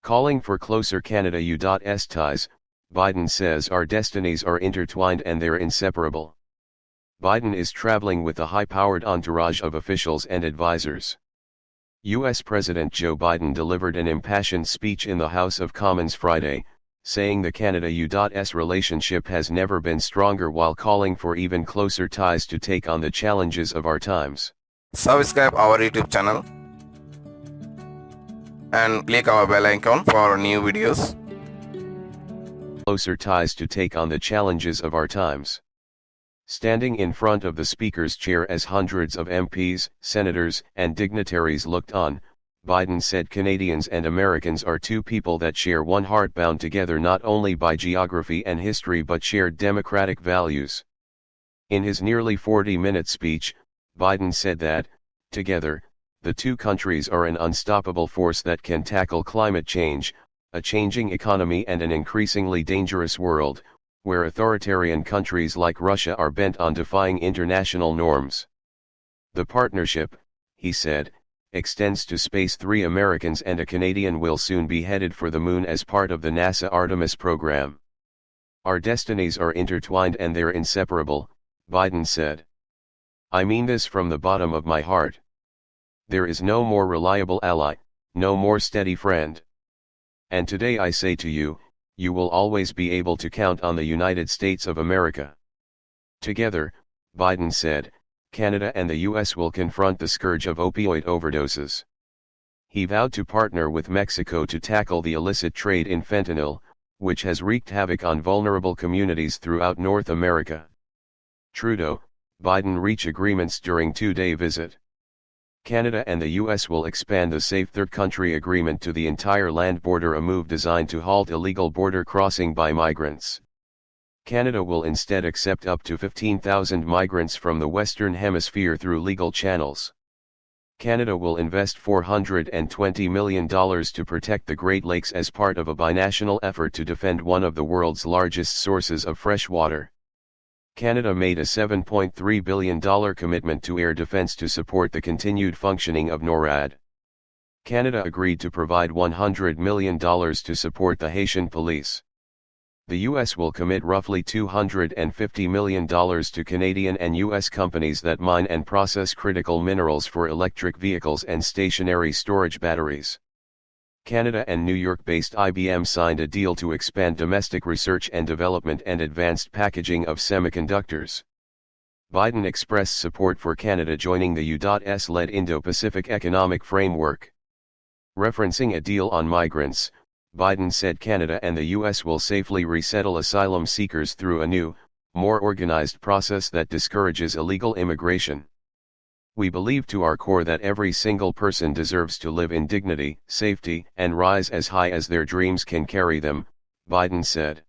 Calling for closer Canada-U.S. ties, Biden says our destinies are intertwined and they're inseparable. Biden is traveling with a high-powered entourage of officials and advisors. U.S. President Joe Biden delivered an impassioned speech in the House of Commons Friday, saying the Canada-U.S. relationship has never been stronger while calling for even closer ties to take on the challenges of our times. Subscribe our YouTube channel and click our bell icon for new videos. Closer ties to take on the challenges of our times. Standing in front of the Speaker's chair as hundreds of MPs, senators, and dignitaries looked on, Biden said Canadians and Americans are two people that share one heart, bound together not only by geography and history but shared democratic values. In his nearly 40-minute speech, Biden said that, together, the two countries are an unstoppable force that can tackle climate change, a changing economy, and an increasingly dangerous world, where authoritarian countries like Russia are bent on defying international norms. The partnership, he said, extends to space. 3 Americans and a Canadian will soon be headed for the moon as part of the NASA Artemis program. Our destinies are intertwined and they're inseparable, Biden said. I mean this from the bottom of my heart. There is no more reliable ally, no more steady friend. And today I say to you, you will always be able to count on the United States of America. Together, Biden said, Canada and the U.S. will confront the scourge of opioid overdoses. He vowed to partner with Mexico to tackle the illicit trade in fentanyl, which has wreaked havoc on vulnerable communities throughout North America. Trudeau, Biden reach agreements during 2-day visit. Canada and the U.S. will expand the Safe Third Country Agreement to the entire land border, a move designed to halt illegal border crossing by migrants. Canada will instead accept up to 15,000 migrants from the Western Hemisphere through legal channels. Canada will invest $420 million to protect the Great Lakes as part of a binational effort to defend one of the world's largest sources of fresh water. Canada made a $7.3 billion commitment to air defense to support the continued functioning of NORAD. Canada agreed to provide $100 million to support the Haitian police. The U.S. will commit roughly $250 million to Canadian and U.S. companies that mine and process critical minerals for electric vehicles and stationary storage batteries. Canada and New York-based IBM signed a deal to expand domestic research and development and advanced packaging of semiconductors. Biden expressed support for Canada joining the U.S.-led Indo-Pacific Economic Framework. Referencing a deal on migrants, Biden said Canada and the U.S. will safely resettle asylum seekers through a new, more organized process that discourages illegal immigration. We believe to our core that every single person deserves to live in dignity, safety, and rise as high as their dreams can carry them, Biden said.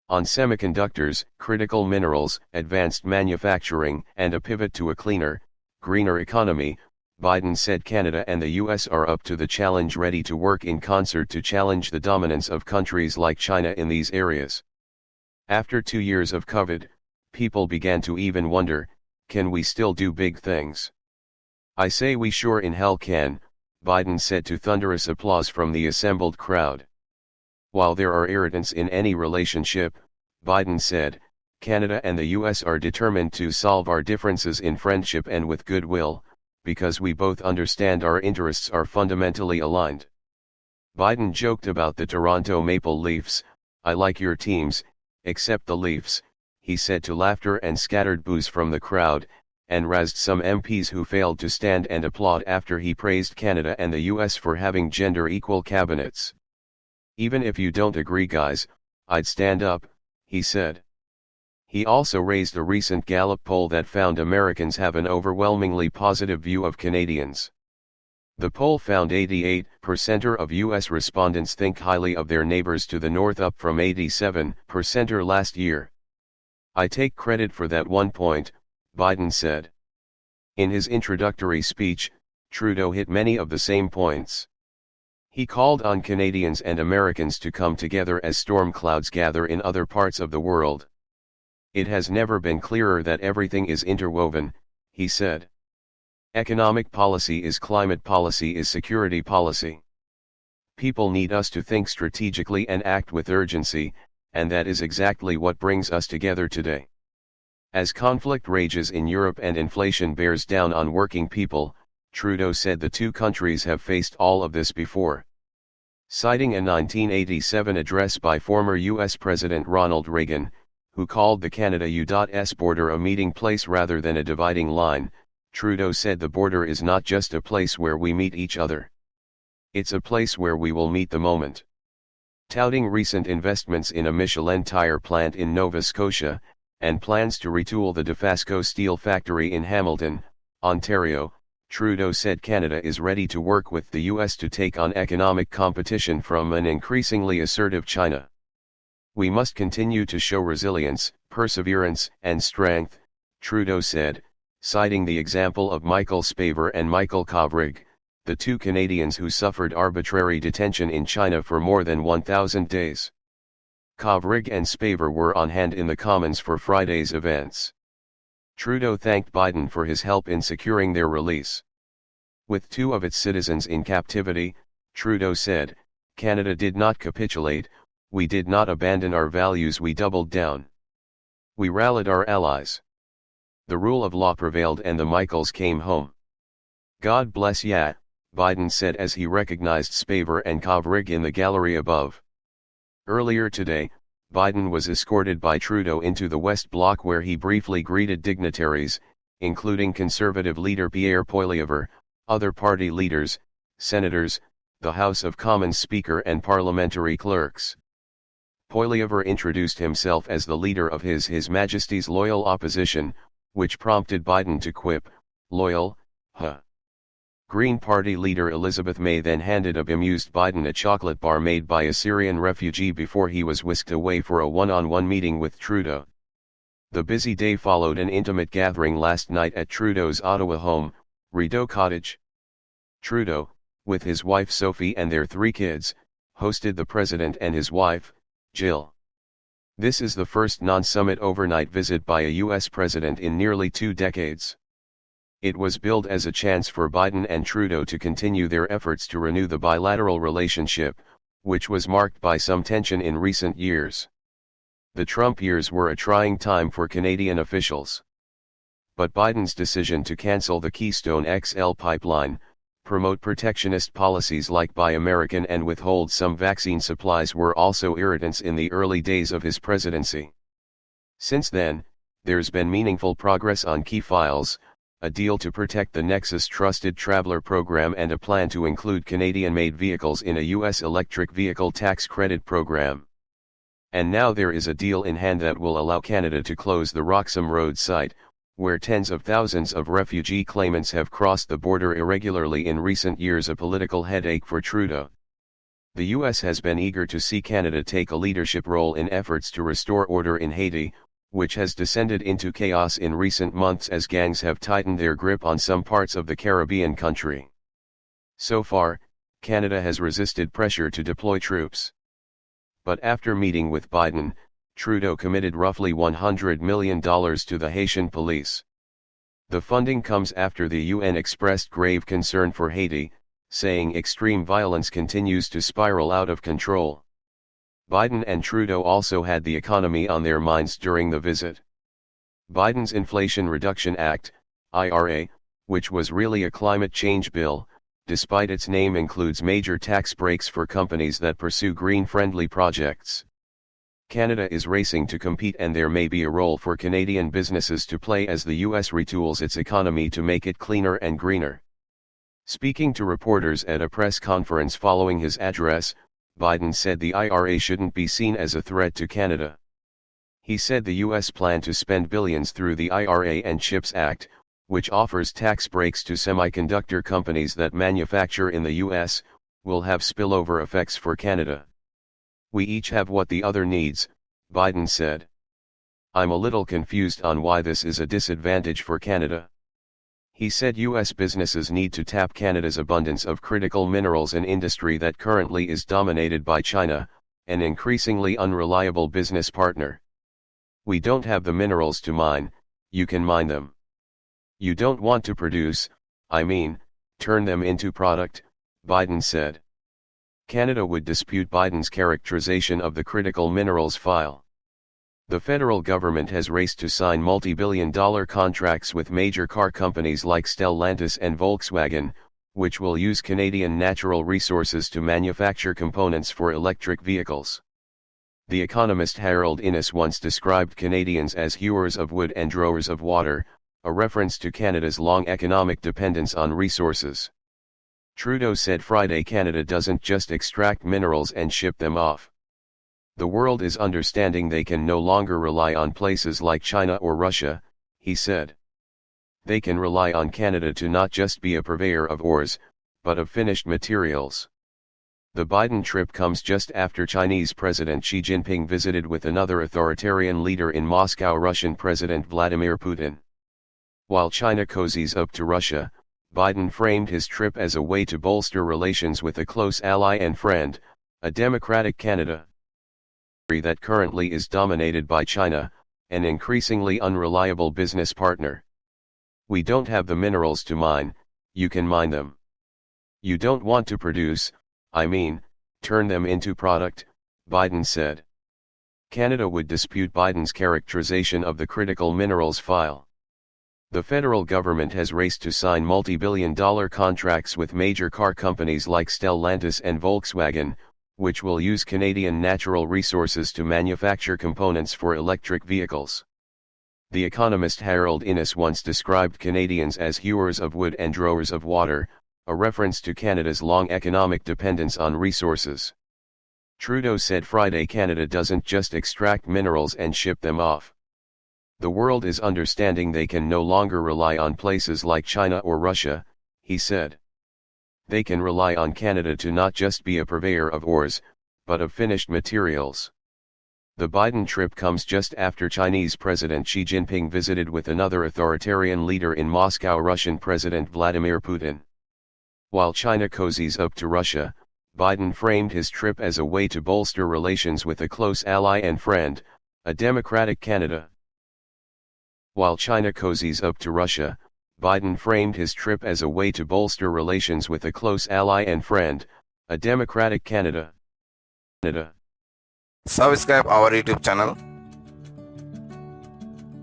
On semiconductors, critical minerals, advanced manufacturing, and a pivot to a cleaner, greener economy, Biden said Canada and the U.S. are up to the challenge, ready to work in concert to challenge the dominance of countries like China in these areas. After 2 years of COVID, people began to even wonder, can we still do big things? I say we sure in hell can, Biden said to thunderous applause from the assembled crowd. While there are irritants in any relationship, Biden said, Canada and the U.S. are determined to solve our differences in friendship and with goodwill, because we both understand our interests are fundamentally aligned. Biden joked about the Toronto Maple Leafs, I like your teams, except the Leafs, he said to laughter and scattered boos from the crowd, and razzed some MPs who failed to stand and applaud after he praised Canada and the U.S. for having gender-equal cabinets. Even if you don't agree, guys, I'd stand up, he said. He also raised a recent Gallup poll that found Americans have an overwhelmingly positive view of Canadians. The poll found 88% of U.S. respondents think highly of their neighbors to the north, up from 87% last year. I take credit for that 1 point, Biden said. In his introductory speech, Trudeau hit many of the same points. He called on Canadians and Americans to come together as storm clouds gather in other parts of the world. It has never been clearer that everything is interwoven, he said. Economic policy is climate policy is security policy. People need us to think strategically and act with urgency, and that is exactly what brings us together today. As conflict rages in Europe and inflation bears down on working people, Trudeau said the two countries have faced all of this before. Citing a 1987 address by former U.S. President Ronald Reagan, who called the Canada-U.S. border a meeting place rather than a dividing line, Trudeau said the border is not just a place where we meet each other. It's a place where we will meet the moment. Touting recent investments in a Michelin tire plant in Nova Scotia, and plans to retool the Dofasco steel factory in Hamilton, Ontario, Trudeau said Canada is ready to work with the U.S. to take on economic competition from an increasingly assertive China. We must continue to show resilience, perseverance, and strength, Trudeau said, citing the example of Michael Spavor and Michael Kovrig, the two Canadians who suffered arbitrary detention in China for more than 1,000 days. Kovrig and Spavor were on hand in the Commons for Friday's events. Trudeau thanked Biden for his help in securing their release. With two of its citizens in captivity, Trudeau said, Canada did not capitulate, we did not abandon our values, we doubled down. We rallied our allies. The rule of law prevailed and the Michaels came home. God bless ya, Biden said as he recognized Spavor and Kovrig in the gallery above. Earlier today, Biden was escorted by Trudeau into the West Block where he briefly greeted dignitaries, including Conservative leader Pierre Poilievre, other party leaders, senators, the House of Commons Speaker and parliamentary clerks. Poilievre introduced himself as the leader of His Majesty's loyal opposition, which prompted Biden to quip, "Loyal, huh?" Green Party leader Elizabeth May then handed a bemused Biden a chocolate bar made by a Syrian refugee before he was whisked away for a one-on-one meeting with Trudeau. The busy day followed an intimate gathering last night at Trudeau's Ottawa home, Rideau Cottage. Trudeau, with his wife Sophie and their 3 kids, hosted the president and his wife, Jill. This is the first non-summit overnight visit by a U.S. president in nearly 2 decades. It was billed as a chance for Biden and Trudeau to continue their efforts to renew the bilateral relationship, which was marked by some tension in recent years. The Trump years were a trying time for Canadian officials. But Biden's decision to cancel the Keystone XL pipeline, promote protectionist policies like Buy American and withhold some vaccine supplies were also irritants in the early days of his presidency. Since then, there's been meaningful progress on key files, a deal to protect the Nexus Trusted Traveler program and a plan to include Canadian-made vehicles in a U.S. electric vehicle tax credit program. And now there is a deal in hand that will allow Canada to close the Roxham Road site, where tens of thousands of refugee claimants have crossed the border irregularly in recent years, a political headache for Trudeau. The U.S. has been eager to see Canada take a leadership role in efforts to restore order in Haiti, which has descended into chaos in recent months as gangs have tightened their grip on some parts of the Caribbean country. So far, Canada has resisted pressure to deploy troops. But after meeting with Biden, Trudeau committed roughly $100 million to the Haitian police. The funding comes after the UN expressed grave concern for Haiti, saying extreme violence continues to spiral out of control. Biden and Trudeau also had the economy on their minds during the visit. Biden's Inflation Reduction Act, IRA, which was really a climate change bill, despite its name includes major tax breaks for companies that pursue green-friendly projects. Canada is racing to compete and there may be a role for Canadian businesses to play as the U.S. retools its economy to make it cleaner and greener. Speaking to reporters at a press conference following his address, Biden said the IRA shouldn't be seen as a threat to Canada. He said the U.S. plan to spend billions through the IRA and CHIPS Act, which offers tax breaks to semiconductor companies that manufacture in the U.S., will have spillover effects for Canada. We each have what the other needs, Biden said. I'm a little confused on why this is a disadvantage for Canada. He said U.S. businesses need to tap Canada's abundance of critical minerals, an industry that currently is dominated by China, an increasingly unreliable business partner. We don't have the minerals to mine, you can mine them. You don't want to produce, turn them into product, Biden said. Canada would dispute Biden's characterization of the critical minerals file. The federal government has raced to sign multi-billion-dollar contracts with major car companies like Stellantis and Volkswagen, which will use Canadian natural resources to manufacture components for electric vehicles. The economist Harold Innis once described Canadians as hewers of wood and drawers of water, a reference to Canada's long economic dependence on resources. Trudeau said Friday Canada doesn't just extract minerals and ship them off. The world is understanding they can no longer rely on places like China or Russia, he said. They can rely on Canada to not just be a purveyor of ores, but of finished materials. The Biden trip comes just after Chinese President Xi Jinping visited with another authoritarian leader in Moscow, Russian President Vladimir Putin. While China cozies up to Russia, Biden framed his trip as a way to bolster relations with a close ally and friend, a democratic Canada that currently is dominated by China, an increasingly unreliable business partner. We don't have the minerals to mine, you can mine them. You don't want to produce, turn them into product, Biden said. Canada would dispute Biden's characterization of the critical minerals file. The federal government has raced to sign multi-billion-dollar contracts with major car companies like Stellantis and Volkswagen, which will use Canadian natural resources to manufacture components for electric vehicles. The economist Harold Innis once described Canadians as hewers of wood and drawers of water, a reference to Canada's long economic dependence on resources. Trudeau said Friday Canada doesn't just extract minerals and ship them off. The world is understanding they can no longer rely on places like China or Russia, he said. They can rely on Canada to not just be a purveyor of ores, but of finished materials. The Biden trip comes just after Chinese President Xi Jinping visited with another authoritarian leader in Moscow, Russian President Vladimir Putin. While China cozies up to Russia, Biden framed his trip as a way to bolster relations with a close ally and friend, a democratic Canada. While China cozies up to Russia, Biden framed his trip as a way to bolster relations with a close ally and friend, a democratic Canada. Subscribe our YouTube channel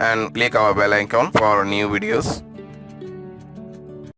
and click our bell icon for new videos.